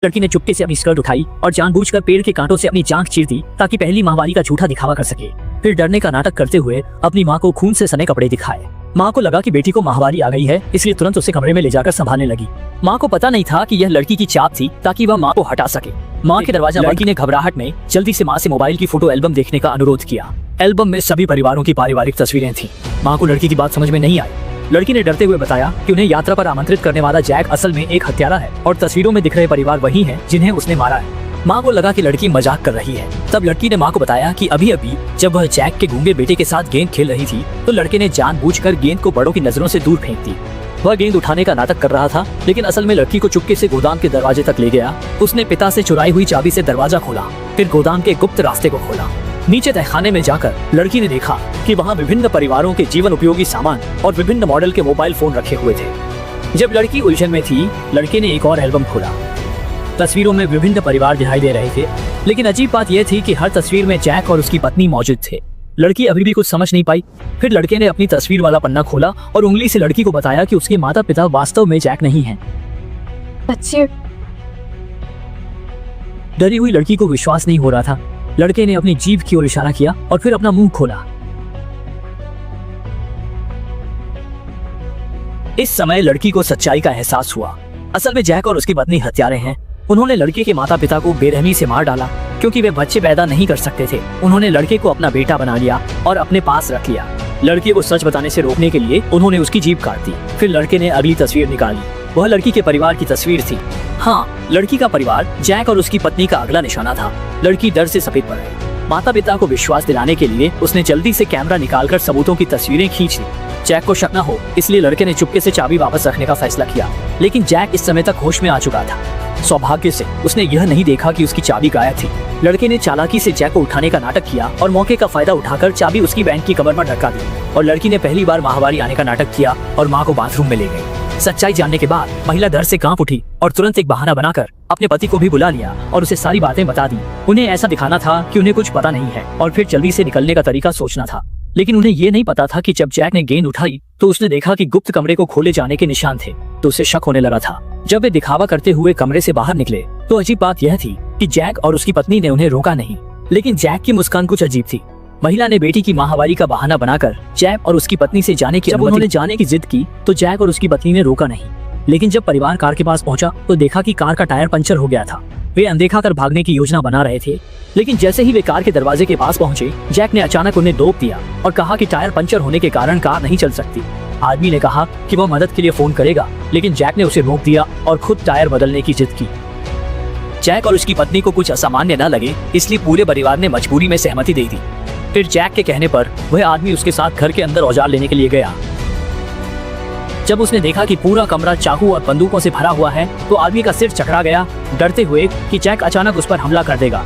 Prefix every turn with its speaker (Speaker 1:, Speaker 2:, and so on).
Speaker 1: लड़की ने चुपके से अपनी स्कर्ट उठाई और जानबूझकर पेड़ के कांटों से अपनी जांघ चीर दी ताकि पहली माहवारी का झूठा दिखावा कर सके। फिर डरने का नाटक करते हुए अपनी माँ को खून से सने कपड़े दिखाए। माँ को लगा कि बेटी को माहवारी आ गई है, इसलिए तुरंत उसे कमरे में ले जाकर संभालने लगी। माँ को पता नहीं था कि यह लड़की की चाप थी ताकि वह माँ को हटा सके। माँ के दरवाजा लड़की ने घबराहट में जल्दी से माँ से मोबाइल की फोटो एल्बम देखने का अनुरोध किया। एल्बम में सभी परिवारों की पारिवारिक तस्वीरें थीं। माँ को लड़की की बात समझ में नहीं आई। लड़की ने डरते हुए बताया कि उन्हें यात्रा पर आमंत्रित करने वाला जैक असल में एक हत्यारा है और तस्वीरों में दिख रहे परिवार वही हैं जिन्हें उसने मारा है। माँ को लगा कि लड़की मजाक कर रही है। तब लड़की ने माँ को बताया कि अभी अभी जब वह जैक के गूंगे बेटे के साथ गेंद खेल रही थी तो लड़के ने जानबूझकर गेंद को बड़ों की नजरों से दूर फेंक दी। वह गेंद उठाने का नाटक कर रहा था, लेकिन असल में लड़की को चुपके से गोदाम के दरवाजे तक ले गया। उसने पिता से चुराई हुई चाबी से दरवाजा खोला, फिर गोदाम के गुप्त रास्ते को खोला। नीचे तहखाने में जाकर लड़की ने देखा कि वहाँ विभिन्न परिवारों के जीवन उपयोगी सामान और विभिन्न मॉडल के मोबाइल फोन रखे हुए थे। जब लड़की उलझन में थी, लड़के ने एक और एल्बम खोला। तस्वीरों में विभिन्न परिवार दिखाई दे रहे थे, लेकिन अजीब बात यह थी कि हर तस्वीर में जैक और उसकी पत्नी मौजूद थे। लड़की अभी भी कुछ समझ नहीं पाई। फिर लड़के ने अपनी तस्वीर वाला पन्ना खोला और उंगली से लड़की को बताया कि उसके माता पिता वास्तव में जैक नहीं हैं। डरी हुई लड़की को विश्वास नहीं हो रहा था। लड़के ने अपनी जीभ की ओर इशारा किया और फिर अपना मुंह खोला। इस समय लड़की को सच्चाई का एहसास हुआ। असल में जैक और उसकी पत्नी हत्यारे हैं। उन्होंने लड़के के माता पिता को बेरहमी से मार डाला क्योंकि वे बच्चे पैदा नहीं कर सकते थे। उन्होंने लड़के को अपना बेटा बना लिया और अपने पास रख लिया। लड़के को सच बताने से रोकने के लिए उन्होंने उसकी जीभ काट दी। फिर लड़के ने अगली तस्वीर निकाली। वह लड़की के परिवार की तस्वीर थी। हाँ, लड़की का परिवार जैक और उसकी पत्नी का अगला निशाना था। लड़की डर से सफेद पड़ गई। माता पिता को विश्वास दिलाने के लिए उसने जल्दी से कैमरा निकालकर सबूतों की तस्वीरें खींच ली। जैक को शक न हो, इसलिए लड़के ने चुपके से चाबी वापस रखने का फैसला किया। लेकिन जैक इस समय तक होश में आ चुका था। सौभाग्य से उसने यह नहीं देखा कि उसकी चाबी गायब थी। लड़के ने चालाकी से जैक को उठाने का नाटक किया और मौके का फायदा उठाकर चाबी उसकी बहन की कमर पर ढका दी। और लड़की ने पहली बार माहवारी आने का नाटक किया और माँ को बाथरूम में ले गई। सच्चाई जानने के बाद महिला डर से कांप उठी और तुरंत एक बहाना बनाकर अपने पति को भी बुला लिया और उसे सारी बातें बता दी। उन्हें ऐसा दिखाना था कि उन्हें कुछ पता नहीं है और फिर जल्दी से निकलने का तरीका सोचना था। लेकिन उन्हें ये नहीं पता था कि जब जैक ने गेंद उठाई तो उसने देखा कि गुप्त कमरे को खोले जाने के निशान थे, तो उसे शक होने लगा था। जब वे दिखावा करते हुए कमरे से बाहर निकले तो अजीब बात यह थी कि जैक और उसकी पत्नी ने उन्हें रोका नहीं। लेकिन जैक की मुस्कान कुछ अजीब थी। महिला ने बेटी की माहवारी का बहाना बनाकर जैक और उसकी पत्नी से जाने की उन्होंने जाने की जिद की तो जैक और उसकी पत्नी ने रोका नहीं। लेकिन जब परिवार कार के पास पहुंचा तो देखा कि कार का टायर पंचर हो गया था। वे अनदेखा कर भागने की योजना बना रहे थे, लेकिन जैसे ही वे कार के दरवाजे के पास पहुंचे, जैक ने अचानक उन्हें डोब दिया और कहा कि टायर पंचर होने के कारण कार नहीं चल सकती। आदमी ने कहा कि वह मदद के लिए फोन करेगा, लेकिन जैक ने उसे रोक दिया और खुद टायर बदलने की जिद की। जैक और उसकी पत्नी को कुछ असामान्य न लगे, इसलिए पूरे परिवार ने मजबूरी में सहमति दे दी। फिर जैक के कहने पर वह आदमी उसके साथ घर के अंदर औजार लेने के लिए गया। जब उसने देखा कि पूरा कमरा चाकू और बंदूकों से भरा हुआ है तो आदमी का सिर चकरा गया, डरते हुए कि जैक अचानक उस पर हमला कर देगा।